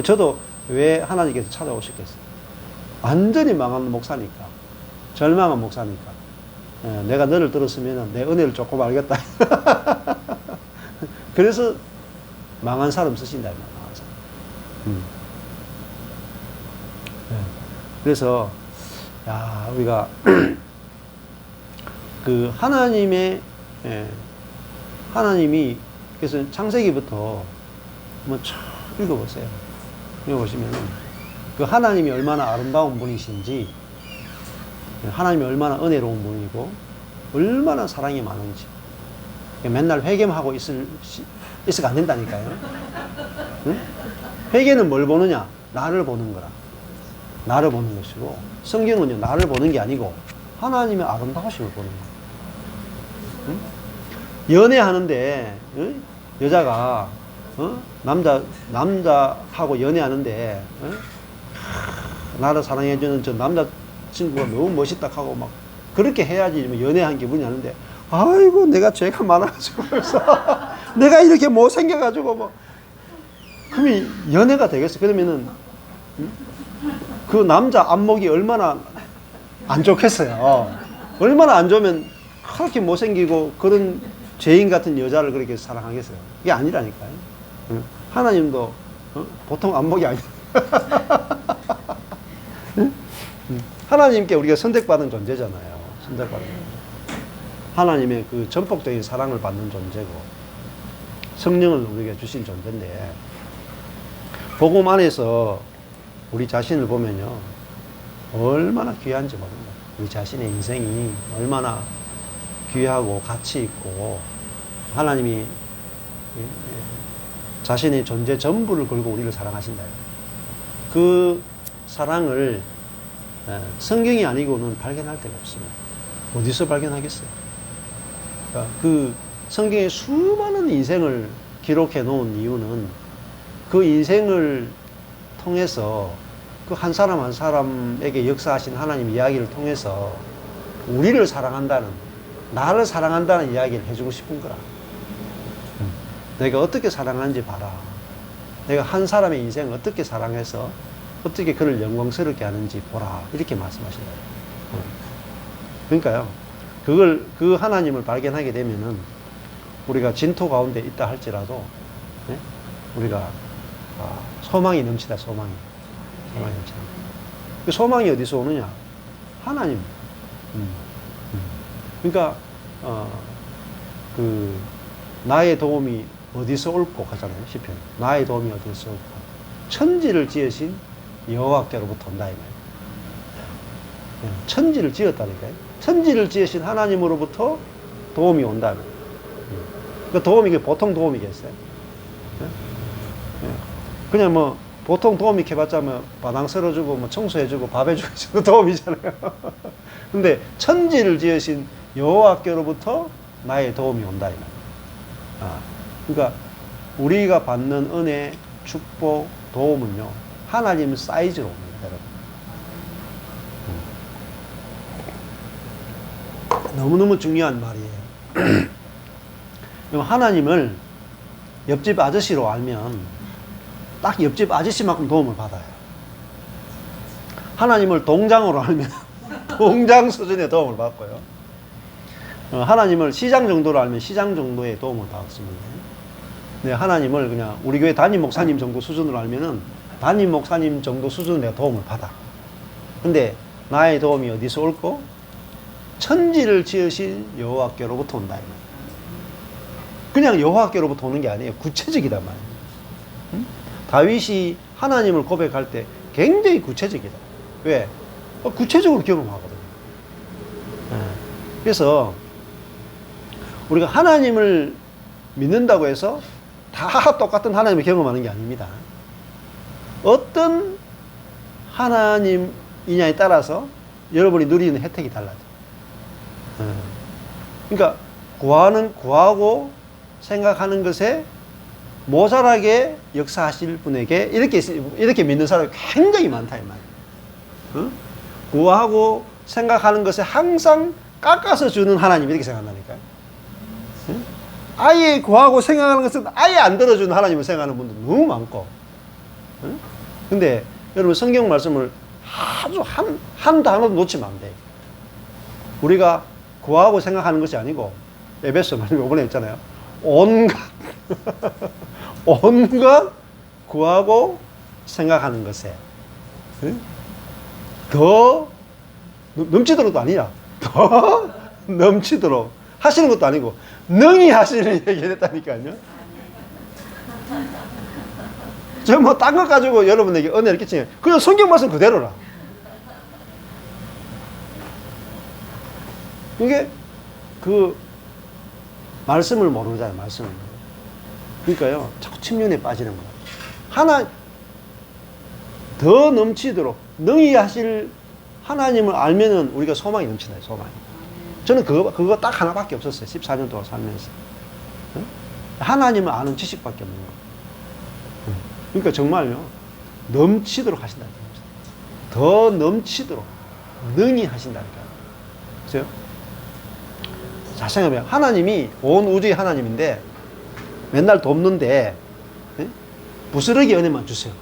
저도 왜 하나님께서 찾아오셨겠어요? 완전히 망한 목사니까, 절망한 목사니까. 내가 너를 들었으면 내 은혜를 조금 알겠다. 그래서 망한 사람 쓰신다. 망한 사람. 그래서 야, 우리가 그 하나님의 하나님이 그래서 창세기부터 한번 쭉 읽어보세요. 읽어보시면은 그 하나님이 얼마나 아름다운 분이신지, 하나님이 얼마나 은혜로운 분이고 얼마나 사랑이 많은지. 맨날 회개하고 있으면 안 된다니까요. 응? 회개는 뭘 보느냐? 나를 보는 거라. 나를 보는 것이고, 성경은요, 나를 보는 게 아니고 하나님의 아름다우심을 보는 거예요. 응? 연애하는데, 응? 여자가 남자하고 연애하는데, 나를 사랑해주는 저 남자친구가 너무 멋있다 하고 막 그렇게 해야지 연애한 기분이 나는데, 아이고 내가 죄가 많아가지고 그래서 내가 이렇게 못생겨가지고 뭐, 그러면 연애가 되겠어? 그러면은 그 남자 안목이 얼마나 안 좋겠어요. 얼마나 안 좋으면 그렇게 못생기고 그런 죄인 같은 여자를 그렇게 사랑하겠어요? 이게 아니라니까요. 하나님도 보통 안목이 아니에요. 하나님께 우리가 선택받은 존재잖아요. 선택받은 존재. 하나님의 그 전폭적인 사랑을 받는 존재고, 성령을 우리에게 주신 존재인데, 복음 안에서 우리 자신을 보면요, 얼마나 귀한지 모릅니다. 우리 자신의 인생이 얼마나 귀하고 가치 있고, 하나님이 자신의 존재 전부를 걸고 우리를 사랑하신다. 그 사랑을 성경이 아니고는 발견할 데가 없습니다. 어디서 발견하겠어요? 그 성경에 수많은 인생을 기록해 놓은 이유는 그 인생을 통해서 그 한 사람 한 사람에게 역사하신 하나님 이야기를 통해서 우리를 사랑한다는, 나를 사랑한다는 이야기를 해주고 싶은 거라. 내가 어떻게 사랑하는지 봐라. 내가 한 사람의 인생을 어떻게 사랑해서 어떻게 그를 영광스럽게 하는지 보라. 이렇게 말씀하신다. 그러니까요, 그 하나님을 발견하게 되면은 우리가 진토 가운데 있다 할지라도, 네? 우리가 소망이 넘치다. 소망이 넘치다. 그 소망이 어디서 오느냐? 하나님. 그러니까 그 나의 도움이 어디서 올고 하잖아요. 시편. 나의 도움이 어디서 올고? 천지를 지으신 여호와께로부터 온다 이 말이에요. 천지를 지었다니까요. 천지를 지으신 하나님으로부터 도움이 온다. 그 도움이 보통 도움이겠어요? 그냥 뭐 보통 도우미 해봤자 뭐 바닥 쓸어주고 뭐 청소해주고 밥 해주고 도우미잖아요. 근데 천지를 지으신 여호와께로부터 나의 도움이 온다. 그러니까 우리가 받는 은혜, 축복, 도움은요 하나님 사이즈로 옵니다, 여러분. 너무너무 중요한 말이에요. 하나님을 옆집 아저씨로 알면 딱 옆집 아저씨만큼 도움을 받아요. 하나님을 동장으로 알면 동장 수준의 도움을 받고요. 하나님을 시장 정도로 알면 시장 정도의 도움을 받습니다. 네, 하나님을 그냥 우리 교회 담임 목사님 정도 수준으로 알면은 담임 목사님 정도 수준으로 내가 도움을 받아. 근데 나의 도움이 어디서 올고? 천지를 지으신 여호와께로부터 온다. 그냥 여호와께로부터 오는 게 아니에요. 구체적이단 말이에요. 다윗이 하나님을 고백할 때 굉장히 구체적이다. 왜? 구체적으로 경험하거든요. 그래서 우리가 하나님을 믿는다고 해서 다 똑같은 하나님을 경험하는 게 아닙니다. 어떤 하나님이냐에 따라서 여러분이 누리는 혜택이 달라져. 그러니까 구하고 생각하는 것에 모자라게 역사하실 분에게 이렇게 믿는 사람이 굉장히 많다 이 말이에요. 구하고 생각하는 것에 항상 깎아서 주는 하나님 이렇게 생각한다니까요. 아예 구하고 생각하는 것은 아예 안 들어주는 하나님을 생각하는 분들 너무 많고. 근데 여러분 성경 말씀을 아주 한 단어도 놓치면 안 돼요. 우리가 구하고 생각하는 것이 아니고 에베소 말씀 이번에 했잖아요. 온갖 구하고 생각하는 것에 더 넘치도록도 아니야. 더 넘치도록 하시는 것도 아니고 능히 하시는 얘기를 했다니까요. 저 뭐 딴 것 가지고 여러분에게 은혜를 끼치면 그냥 성경 말씀 그대로라. 이게 그 말씀을 모르잖아요. 말씀을. 그러니까요. 자꾸 침륜에 빠지는 거예요. 하나 더 넘치도록 능히 하실 하나님을 알면은 우리가 소망이 넘치나요. 소망이. 저는 그거 딱 하나밖에 없었어요. 14년 동안 살면서. 하나님을 아는 지식밖에 없는 거예요. 그러니까 정말요. 넘치도록 하신다는 거예요. 더 넘치도록 능히 하신다니까요. 그래요? 자, 생각해보면 하나님이 온 우주의 하나님인데 맨날 돕는데 부스러기 은혜만 주세요.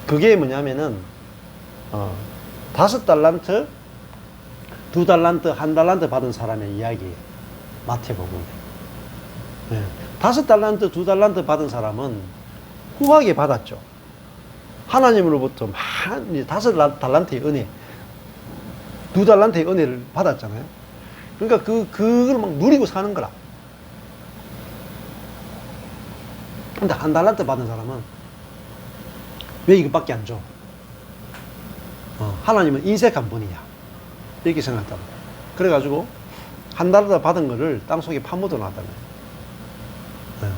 그게 뭐냐면은 5달란트, 2달란트, 1달란트 받은 사람의 이야기예요. 마태복음. 5달란트, 2달란트 받은 사람은 후하게 받았죠. 하나님으로부터 5달란트의 은혜, 2달란트의 은혜를 받았잖아요. 그러니까 그걸 막 누리고 사는 거라. 근데 1달란트 받은 사람은 왜 이것밖에 안 줘? 하나님은 인색한 분이야. 이렇게 생각했단 말이야. 그래가지고 1달란트 받은 거를 땅속에 파묻어 놨다는 거예요.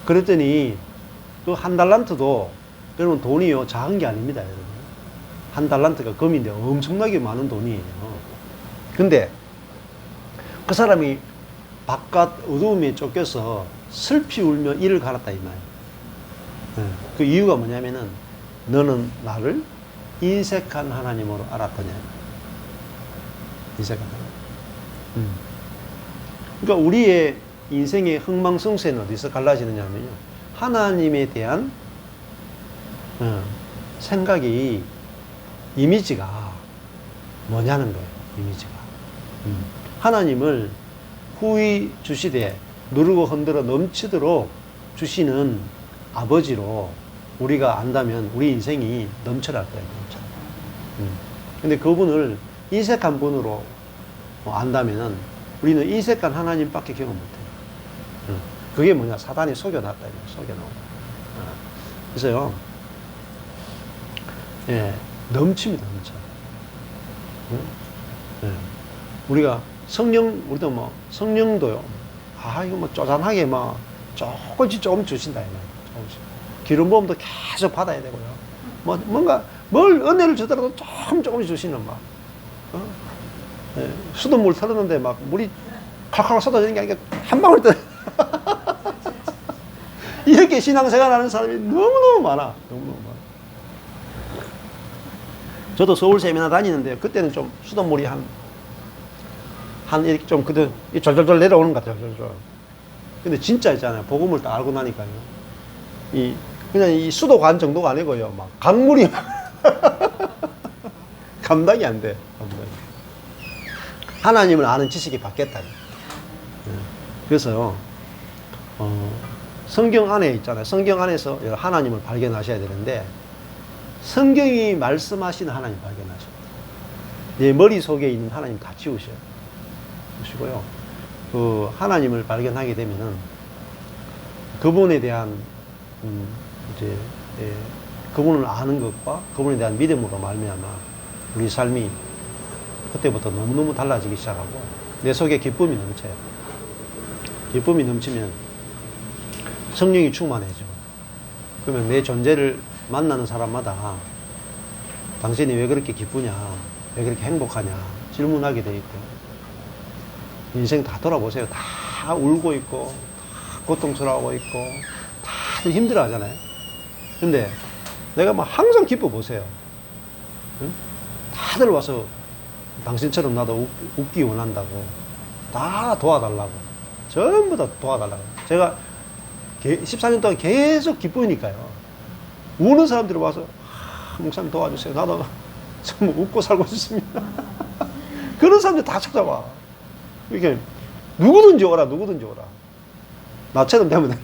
그랬더니 그 1달란트도 여러분 돈이요 작은 게 아닙니다. 여러분. 1달란트가 금인데 엄청나게 많은 돈이에요. 근데 그 사람이 바깥 어두움에 쫓겨서 슬피 울며 이를 갈았다 이 말이에요. 그 이유가 뭐냐면은 너는 나를 인색한 하나님으로 알았더냐. 인색한 하나님. 그러니까 우리의 인생의 흥망성쇠는 어디서 갈라지느냐면요. 하나님에 대한 생각이 이미지가 뭐냐는 거예요. 이미지가. 하나님을 후히 주시되 누르고 흔들어 넘치도록 주시는 아버지로 우리가 안다면 우리 인생이 넘쳐날 거예요. 근데 그분을 인색한 분으로 안다면 우리는 인색한 하나님밖에 경험 못해요. 그게 뭐냐? 사단이 속여놨다. 속여놓은. 그래서요, 예, 넘칩니다. 넘쳐. 우리가 우리도 뭐 성령도요, 이거 뭐 쪼잔하게 뭐 조금 주신다. 조금씩. 기름 부음도 계속 받아야 되고요. 뭔가 뭘 은혜를 주더라도 조금씩 주시는 막. 수돗물 틀었는데 막 물이 칼칼 쏟아지는 게 아니라 한 방울 떠. 이렇게 신앙생활 하는 사람이 너무너무 많아. 너무너무 많아. 저도 서울 세미나 다니는데 그때는 좀 수돗물이 한 이렇게 좀 그래도 절절절 내려오는 것 같아요. 절절절. 근데 진짜 있잖아요. 복음을 딱 알고 나니까요. 그냥 이 수도관 정도가 아니고요. 막 강물이 감당이 안 돼. 감당이. 하나님을 아는 지식이 바뀌었다. 그래서 성경 안에 있잖아요. 성경 안에서 하나님을 발견하셔야 되는데 성경이 말씀하시는 하나님 발견하셔요. 내 머릿속에 있는 하나님 다 지우셔요. 보시고요. 그 하나님을 발견하게 되면은 그분에 대한 이제 그분을 아는 것과 그분에 대한 믿음으로 말미암아 우리 삶이 그때부터 너무너무 달라지기 시작하고 내 속에 기쁨이 넘쳐요. 기쁨이 넘치면 성령이 충만해져. 그러면 내 존재를 만나는 사람마다 당신이 왜 그렇게 기쁘냐, 왜 그렇게 행복하냐 질문하게 돼 있고 인생 다 돌아보세요. 다 울고 있고 다 고통스러워하고 있고 다들 힘들어 하잖아요. 근데 내가 막 항상 기뻐 보세요. 응? 다들 와서 당신처럼 나도 웃기 원한다고 다 도와달라고 전부 다 도와달라고. 제가 14년 동안 계속 기쁘니까요. 우는 사람들이 와서 목사님 도와주세요. 나도 정말 웃고 살고 싶습니다. 그런 사람들 다 찾아와. 이게 누구든지 오라. 나처럼 되면 돼.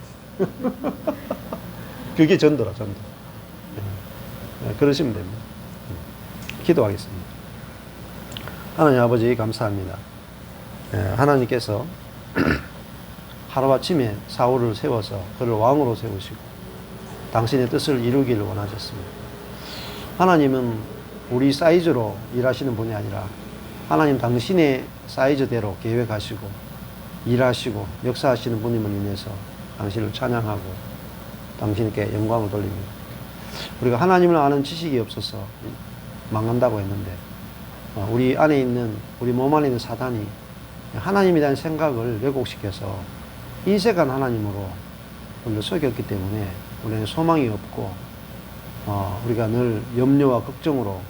그게 전도라, 전도. 그러시면 됩니다. 기도하겠습니다. 하나님 아버지 감사합니다. 하나님께서 하루아침에 사울을 세워서 그를 왕으로 세우시고 당신의 뜻을 이루기를 원하셨습니다. 하나님은 우리 사이즈로 일하시는 분이 아니라 하나님 당신의 사이즈대로 계획하시고 일하시고 역사하시는 분임을 인해서 당신을 찬양하고 당신께 영광을 돌립니다. 우리가 하나님을 아는 지식이 없어서 망한다고 했는데 우리 안에 있는 우리 몸 안에 있는 사단이 하나님에 대한 생각을 왜곡시켜서 인색한 하나님으로 우리를 속였기 때문에 우리는 소망이 없고 우리가 늘 염려와 걱정으로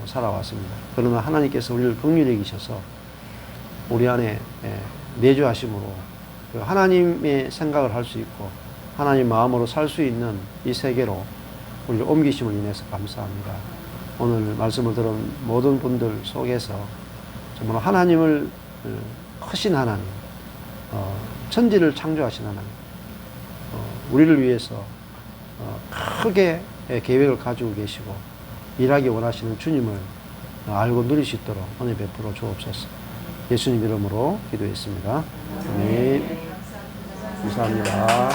살아왔습니다. 그러나 하나님께서 우리를 긍휼히 여기셔서 우리 안에 내주하심으로 하나님의 생각을 할 수 있고 하나님 마음으로 살 수 있는 이 세계로 우리를 옮기심을 인해서 감사합니다. 오늘 말씀을 들은 모든 분들 속에서 정말 하나님을 크신 하나님, 천지를 창조하신 하나님, 우리를 위해서 크게 계획을 가지고 계시고 일하기 원하시는 주님을 알고 누릴 수 있도록 은혜 베풀어 주옵소서. 예수님 이름으로 기도했습니다. 아멘. 감사합니다.